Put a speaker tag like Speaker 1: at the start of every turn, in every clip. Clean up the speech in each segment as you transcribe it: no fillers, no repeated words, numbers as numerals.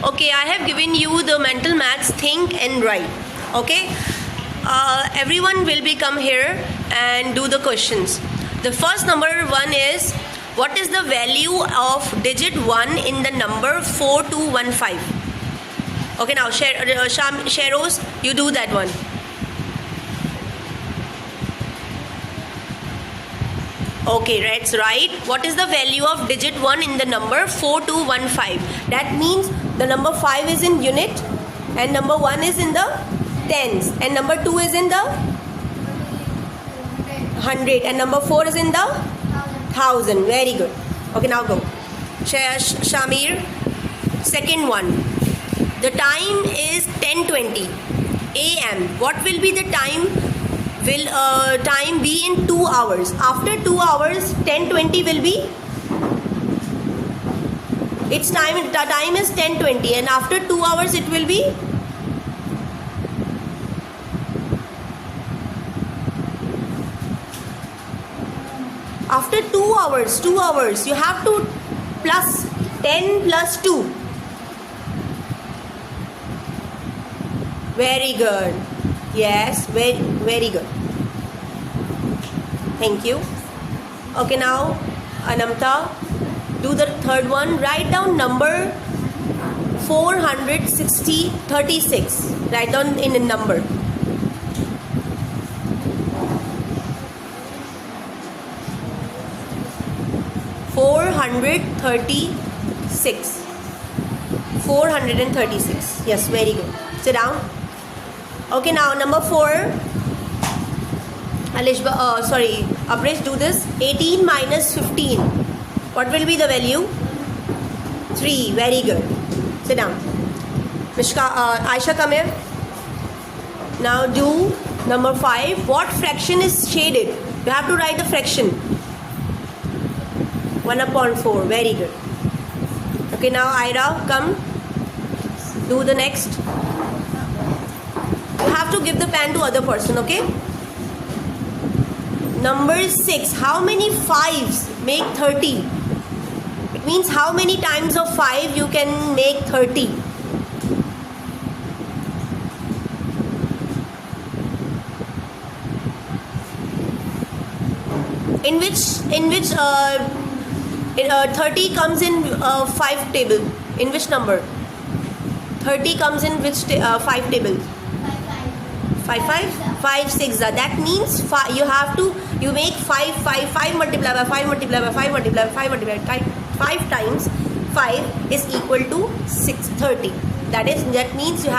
Speaker 1: Okay, I have given you the mental maths, think and write. Okay, everyone will be come here and do the questions. The first number one is, what is the value of digit 1 in the number 4215? Okay, now Sheroz, you do that one. Okay, that's right. What is the value of digit 1 in the number 4215? That means the number 5 is in unit and number 1 is in the tens and number 2 is in the 100 and number 4 is in the 1000. Very good. Okay, now go. Shamir, second one. The time is 10:20 a.m. What will be the time? Will time be in 2 hours? After 2 hours, 10:20 will be. Its time. The time is 10:20, and after 2 hours, it will be. After 2 hours, you have to plus 10 plus 2. Very good. Yes, very good. Thank you. Okay, now Anamta, do the third one. Write down number 436. Write down in a number. $436. 436. Yes, very good. Sit down. Okay, now number 4. Abrish, do this. 18 minus 15. What will be the value? 3. Very good. Sit down. Aisha, come here. Now do number 5. What fraction is shaded? You have to write the fraction. 1/4. Very good. Okay, now Ira, come. Do the next. You have to give the pen to other person, okay? Number 6. How many 5s make 30? It means how many times of 5 you can make 30. In which 30 comes in 5 table. In which number? 30 comes in which 5 table? 5 6. That means you make 5 multiplied by 5 multiplied by 5 multiplied by 5 multiplied by 5 times 5 is equal to 30. That means you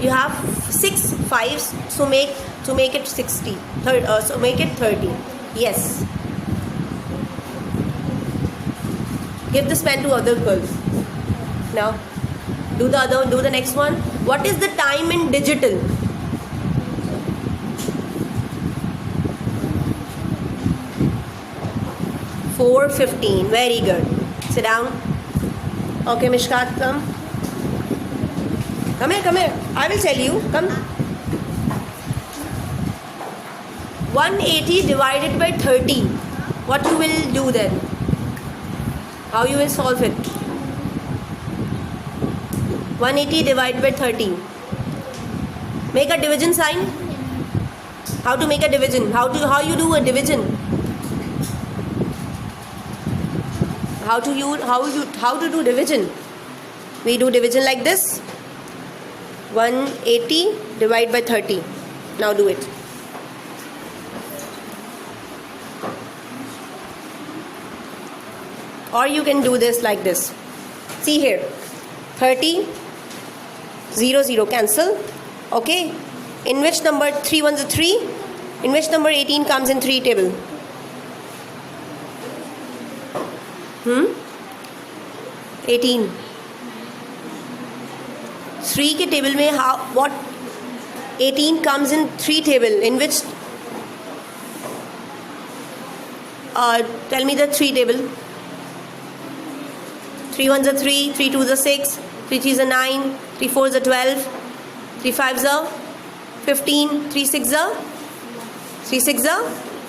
Speaker 1: have 6 5s to make it 60. So make it 30. Yes. Give this pen to other girls. Now do the next one. What is the time in digital? 4:15. Very good. Sit down. Okay, Mishkat, come. Come here. I will tell you. Come. 180 divided by 30. What you will do then? How you will solve it? 180 divided by 30. Make a division sign. How to make a division? How you do a division? How to do division? We do division like this. 180 divided by 30. Now do it. Or you can do this like this. See here. 30 0 0 cancel. Okay. In which number 3 ones are 3? In which number 18 comes in 3 table? 18. 3 के table में what 18 comes in 3 table? In which tell me the 3 table. 3 ones are 3, 3 twos are 6, 3 threes are 9, 3 fours are 12, 3 fives are 15, 3 sixes are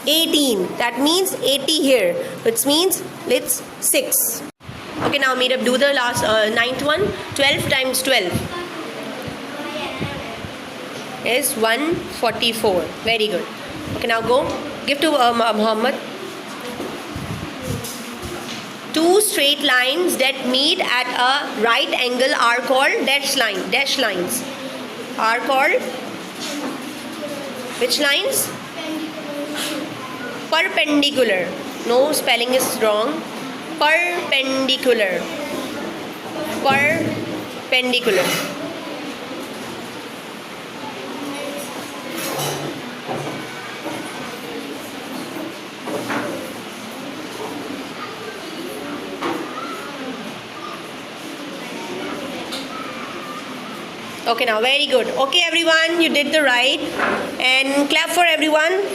Speaker 1: 18. That means 80 here, which means it's 6. Okay, now Meetup, do the last ninth one. 12 times 12 is 144. Very good. Okay, now go. Give to Muhammad. Two straight lines that meet at a right angle are called dash line. Dash lines are called which lines? Perpendicular. No, spelling is wrong. Perpendicular. Perpendicular. Okay, now very good. Okay, everyone, you did the right, and clap for everyone.